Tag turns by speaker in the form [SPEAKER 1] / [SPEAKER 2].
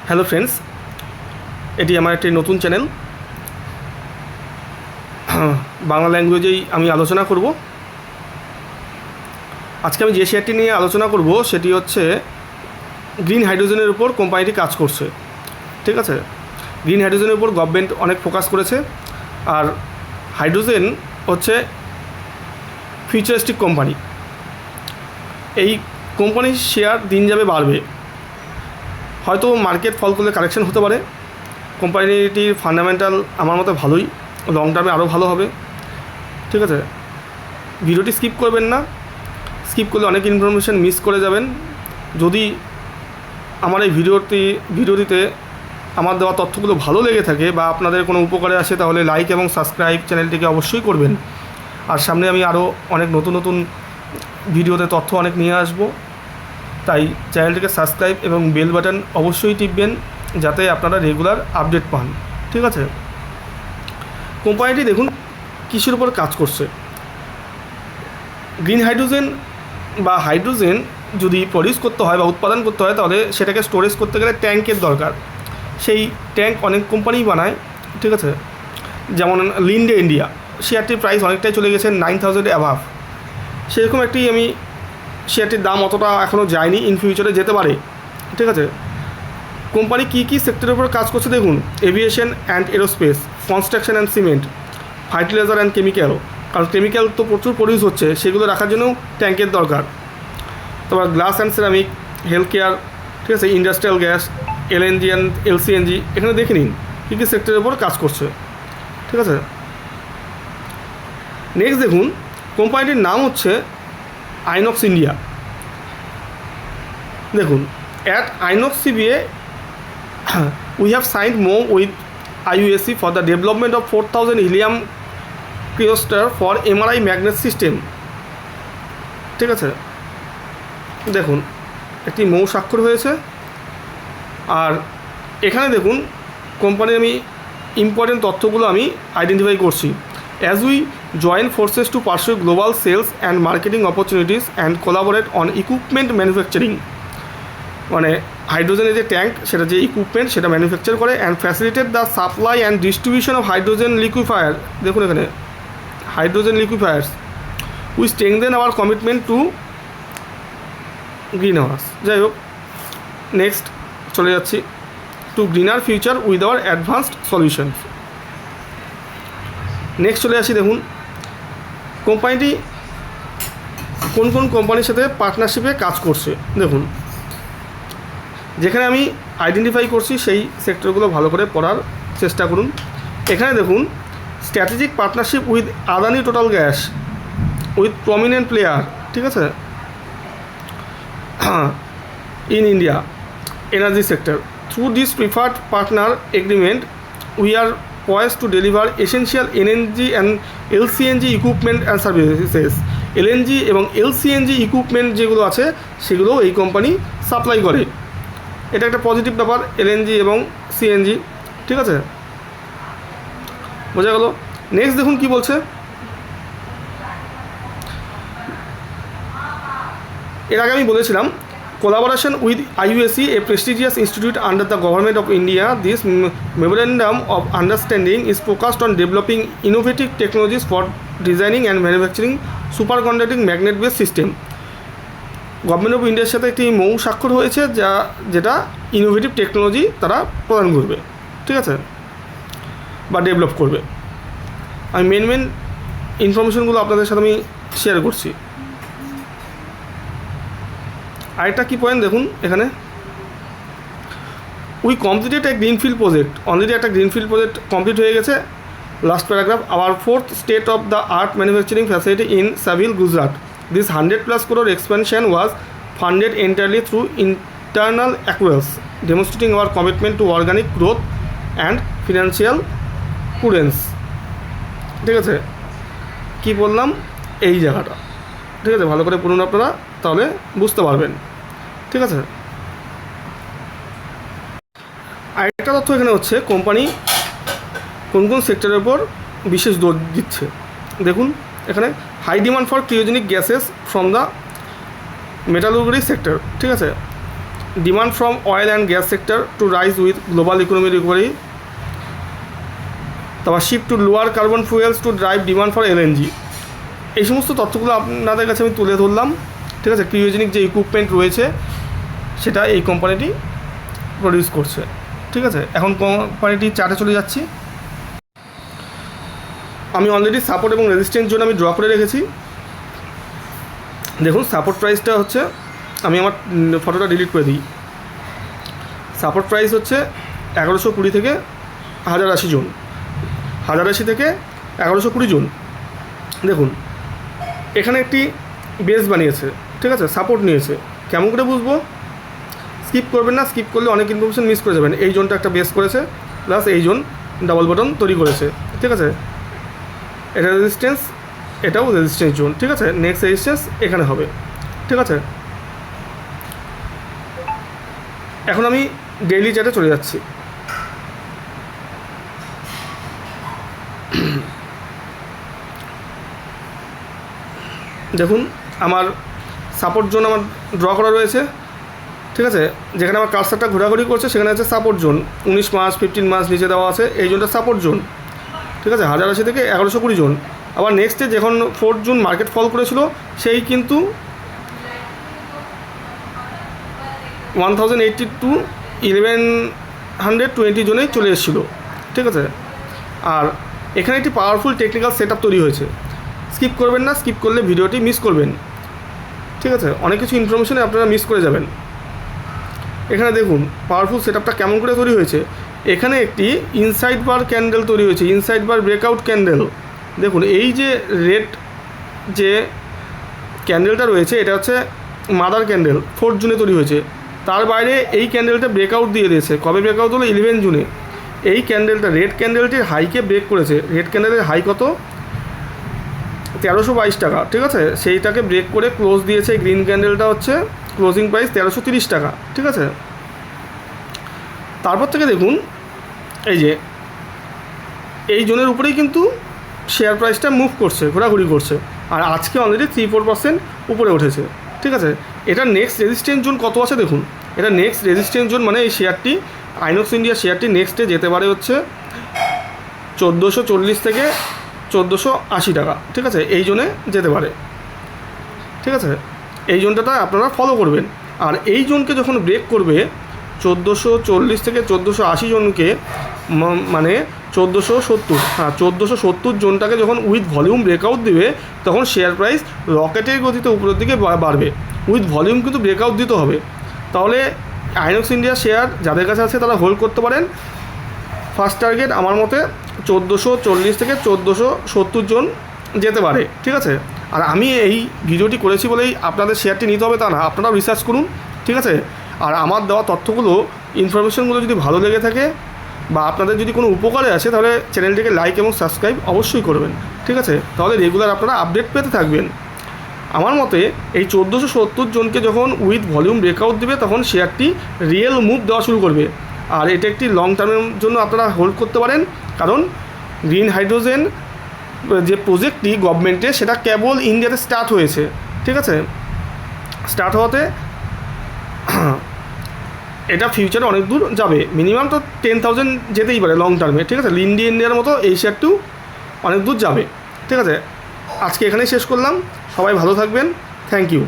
[SPEAKER 1] Hello friends, এটি আমার একটি নতুন চ্যানেল। বাংলা ল্যাঙ্গুয়েজেই আমি আলোচনা করব। আজকে আমি যে শেয়ারটি নিয়ে আলোচনা করব সেটি হচ্ছে গ্রিন হাইড্রোজেনের উপর কোম্পানিটি কাজ করছে। ঠিক আছে, গ্রিন হাইড্রোজেনের উপর গভর্নমেন্ট অনেক ফোকাস করেছে। আর হাইড্রোজেন হচ্ছে ফিউচারিস্টিক কোম্পানি। এই কোম্পানির শেয়ার দিন যাবে বাড়বে, হয়তো মার্কেট ফল করলে কারেকশন হতে পারে। কোম্পানিটির ফান্ডামেন্টাল আমার মতে ভালোই, লং টার্মে আরও ভালো হবে। ঠিক আছে, ভিডিওটি স্কিপ করবেন না, স্কিপ করলে অনেক ইনফরমেশান মিস করে যাবেন। যদি আমার এই ভিডিওটিতে আমার দেওয়া তথ্যগুলো ভালো লেগে থাকে বা আপনাদের কোনো উপকারে আসে, তাহলে লাইক এবং সাবস্ক্রাইব চ্যানেলটিকে অবশ্যই করবেন। আর সামনে আমি আরও অনেক নতুন নতুন ভিডিওতে তথ্য অনেক নিয়ে আসব, তাই চ্যানেলটিকে সাবস্ক্রাইব এবং বেল বাটন অবশ্যই টিপবেন যাতে আপনারা রেগুলার আপডেট পান। ঠিক আছে, কোম্পানিটি দেখুন কিসের উপর কাজ করছে। গ্রিন হাইড্রোজেন বা হাইড্রোজেন যদি প্রডিউস করতে হয় বা উৎপাদন করতে হয়, তাহলে সেটাকে স্টোরেজ করতে গেলে ট্যাঙ্কের দরকার। সেই ট্যাঙ্ক অনেক কোম্পানিই বানায়। ঠিক আছে, যেমন লিন্ডে ইন্ডিয়া, শেয়ারটির প্রাইস অনেকটাই চলে গেছে 9,000 অ্যাভাভ। সেরকম একটি শেয়ারটির দাম অতটা এখনও যায়নি, ইন ফিউচারে যেতে পারে। ঠিক আছে, কোম্পানি কী কী সেক্টরের উপর কাজ করছে দেখুন। Aviation and aerospace, construction and cement, fertiliser and chemical, কারণ কেমিক্যাল তো প্রচুর প্রডিউস হচ্ছে, সেগুলো রাখার জন্যও ট্যাঙ্কের দরকার। তারপর glass and ceramic, health care, ঠিক আছে, ইন্ডাস্ট্রিয়াল গ্যাস, এলএনজি অ্যান্ড এলসিএনজি, এখানে দেখে নিন কী কী সেক্টরের উপর কাজ করছে। ঠিক আছে, নেক্সট দেখুন, কোম্পানিটির নাম হচ্ছে আইনক্স ইন্ডিয়া। দেখুন, at INOX CBA we have signed MOU with IUSC for the development of 4,000 helium cryostor for MRI magnet system। ঠিক আছে, দেখুন একটি MOU স্বাক্ষর হয়েছে। আর এখানে দেখুন কোম্পানির আমি ইম্পর্টেন্ট তথ্যগুলো আমি আইডেন্টিফাই করছি। As we join forces to pursue global sales and marketing opportunities and collaborate on equipment manufacturing, মানে হাইড্রোজেনের যে ট্যাঙ্ক, সেটা যে ইকুইপমেন্ট সেটা ম্যানুফ্যাকচার করে, and facilitate the supply and distribution of hydrogen liquefier. দেখুন এখানে hydrogen liquefiers, we strengthen our commitment to green house. যাই হোক, নেক্সট চলে যাচ্ছি to greener future with our advanced solutions. Next চলে আসি, দেখুন কোম্পানিটি কোন কোন কোম্পানির সাথে পার্টনারশিপে কাজ করছে। দেখুন, যেখানে আমি আইডেন্টিফাই করছি সেই সেক্টরগুলো ভালো করে পড়ার চেষ্টা করুন। এখানে দেখুন, strategic partnership with Adani Total gas, with prominent player, ঠিক আছে, in India energy sector. Through this preferred partner agreement we are poised to deliver essential LNG and LCNG equipment and services. LNG এবং এলসিএনজি ইকুইপমেন্ট যেগুলো আছে সেগুলো এই company supply করে। এটা একটা পজিটিভ ব্যাপার, এলএনজি এবং সিএনজি। ঠিক আছে, বোঝা গেল। নেক্সট দেখুন কি বলছে। এর আগে আমি বলেছিলাম, collaboration with IUSC, a prestigious institute under the government of India. This memorandum of understanding is focused on developing innovative technologies for designing and manufacturing superconducting magnet-based system. Government of ইন্ডিয়ার সাথে একটি মৌ স্বাক্ষর হয়েছে, যেটা ইনোভেটিভ টেকনোলজি তারা প্রদান করবে। ঠিক আছে, বা ডেভেলপ করবে। আমি মেন ইনফরমেশনগুলো আপনাদের সাথে আমি শেয়ার করছি। আরেকটা কি পয়েন্ট দেখুন এখানে, we completed a greenfield project. Already একটা গ্রিনফিল্ড প্রজেক্ট কমপ্লিট হয়ে গেছে। Last paragraph, our fourth state of the art manufacturing facility in Savli, Gujarat. This 100+ crore expansion was funded entirely through internal accruals, demonstrating our commitment to organic growth and financial prudence। ঠিক আছে, কি বললাম এই জায়গাটা, ঠিক আছে, ভালো করে পড়ুন আপনারা, তাহলে বুঝতে পারবেন। ঠিক আছে, আরেকটা তথ্য এখানে হচ্ছে কোম্পানি কোন কোন সেক্টরের উপর বিশেষ জোর দিচ্ছে। দেখুন এখানে, high demand for cryogenic gases from the metallurgy sector. ঠিক আছে, demand from oil and gas sector to rise with global economy recovery, তারপর shift to lower carbon fuels to drive demand for LNG. এই সমস্ত তথ্যগুলো আপনাদের কাছে আমি তুলে ধরলাম। ঠিক আছে, ক্রিওজেনিক যে ইকুইপমেন্ট রয়েছে সেটা এই কোম্পানিটি প্রডিউস করছে। ঠিক আছে, এখন কোম্পানিটির চার্টে চলে যাচ্ছি। আমি অলরেডি সাপোর্ট এবং রেজিস্ট্যান্স জোন আমি ড্র করে রেখেছি। দেখুন সাপোর্ট প্রাইসটা হচ্ছে, আমি আমার ফটোটা ডিলিট করে দিই। সাপোর্ট প্রাইস হচ্ছে 1120 থেকে 1080 জোন, 1080 থেকে 1120 জোন। দেখুন এখানে একটি বেস বানিয়েছে, ঠিক আছে, সাপোর্ট নিয়েছে। কেমন করে বুঝবো? স্কিপ করবেন না, স্কিপ করলে অনেক ইনফরমেশন মিস করে যাবেন। এই জোনটা একটা বেস করেছে, প্লাস এই জোন ডাবল বটন তৈরি করেছে। ঠিক আছে, এটা রেজিস্ট্যান্স, এটাও রেজিস্ট্যান্স জোন। ঠিক আছে, নেক্সট রেজিস্ট্যান্স এখানে হবে। ঠিক আছে, এখন আমি ডেইলি চার্টে চলে যাচ্ছি। দেখুন আমার সাপোর্ট জোন আমার ড্র করা রয়েছে। ঠিক আছে, যেখানে আমার কার্সারটা ঘোরাঘুরি করছে সেখানে আছে সাপোর্ট জোন। 19 মাস 15 মাস নিচে দেওয়া আছে, এই জোনটা সাপোর্ট জোন। ঠিক আছে, 1080 থেকে 1120 জোন। আবার নেক্সটে যখন 4 জুন মার্কেট ফল করেছিল সেই কিন্তু 1080 টু 1120 জোনেই চলে এসেছিলো। ঠিক আছে, আর এখানে একটি পাওয়ারফুল টেকনিক্যাল সেট আপ তৈরি হয়েছে। স্কিপ করবেন না, স্কিপ করলে ভিডিওটি মিস করবেন। ঠিক আছে, অনেক কিছু ইনফরমেশনে আপনারা মিস করে যাবেন। এখানে দেখুন পাওয়ারফুল সেট আপটা কেমন করে তৈরি হয়েছে। এখানে একটি ইনসাইড বার ক্যান্ডেল তৈরি হয়েছে, ইনসাইড বার ব্রেকআউট ক্যান্ডেল। দেখুন এই যে রেড যে ক্যান্ডেলটা রয়েছে এটা হচ্ছে মাদার ক্যান্ডেল, 4 জুনে তৈরি হয়েছে। তার বাইরে এই ক্যান্ডেলটা ব্রেকআউট দিয়ে দিয়েছে। কবে ব্রেকআউট হলো? 11 জুনে। এই ক্যান্ডেলটা, রেড ক্যান্ডেলটির হাইকে ব্রেক করেছে। রেড ক্যান্ডেলের হাই কত? 1322 টাকা। ঠিক আছে, সেইটাকে ব্রেক করে ক্লোজ দিয়েছে। গ্রিন ক্যান্ডেলটা হচ্ছে ক্লোজিং প্রাইস 1330 টাকা। ঠিক আছে, তারপর থেকে দেখুন এই যে এই জোনের উপরেই কিন্তু শেয়ার প্রাইসটা মুভ করছে, ঘোরাঘুরি করছে। আর আজকে অলরেডি 3-4% উপরে উঠেছে। ঠিক আছে, এটা নেক্সট রেজিস্ট্যান্স জোন কত আছে দেখুন। এটা নেক্সট রেজিস্ট্যান্স জোন মানে এই শেয়ারটি, আইনক্স ইন্ডিয়া শেয়ারটি নেক্সটে যেতে পারে হচ্ছে 1440 থেকে 1480 টাকা। ঠিক আছে, এই জোনে যেতে পারে। ঠিক আছে, এই জোনটা আপনারা ফলো করবেন। আর এই জোনকে যখন ব্রেক করবে 1440 থেকে 1480 জনকে, মানে 1470, হ্যাঁ 1470 জোনটাকে যখন উইথ ভলিউম ব্রেকআউট দেবে তখন শেয়ার প্রাইস রকেটের গতিতে উপরের দিকে বাড়বে। উইথ ভলিউম কিন্তু ব্রেকআউট দিতে হবে। তাহলে আইনক্স ইন্ডিয়া শেয়ার যাদের কাছে আছে তারা হোল্ড করতে পারেন। ফার্স্ট টার্গেট আমার মতে 1440 থেকে 1470 জন যেতে পারে। ঠিক আছে, আর আমি এই ভিডিওটি করেছি বলেই আপনাদের শেয়ারটি নিতে হবে তা না, আপনারাও রিসার্চ করুন। ঠিক আছে, আর আমার দেওয়া তথ্যগুলো, ইনফরমেশনগুলো যদি ভালো লেগে থাকে বা আপনাদের যদি কোনো উপকারে আসে তাহলে চ্যানেলটিকে লাইক এবং সাবস্ক্রাইব অবশ্যই করবেন। ঠিক আছে, তাহলে রেগুলার আপনারা আপডেট পেতে থাকবেন। আমার মতে এই 1470 জনকে যখন উইথ ভলিউম ব্রেকআউট দেবে তখন শেয়ারটি রিয়েল মুভ দেওয়া শুরু করবে। আর এটা একটি লং টার্মের জন্য আপনারা হোল্ড করতে পারেন, কারণ গ্রিন হাইড্রোজেন যে প্রজেক্টটি গভর্নমেন্টের সেটা কেবল ইন্ডিয়াতে স্টার্ট হয়েছে। ঠিক আছে, স্টার্ট হওয়াতে এটা ফিউচারে অনেক দূর যাবে। মিনিমাম তো 10,000 যেতেই পারে লং টার্মে। ঠিক আছে, ইন্ডিয়ার মতো এই শেয়ারটিও অনেক দূর যাবে। ঠিক আছে, আজকে এখানেই শেষ করলাম। সবাই ভালো থাকবেন। Thank you.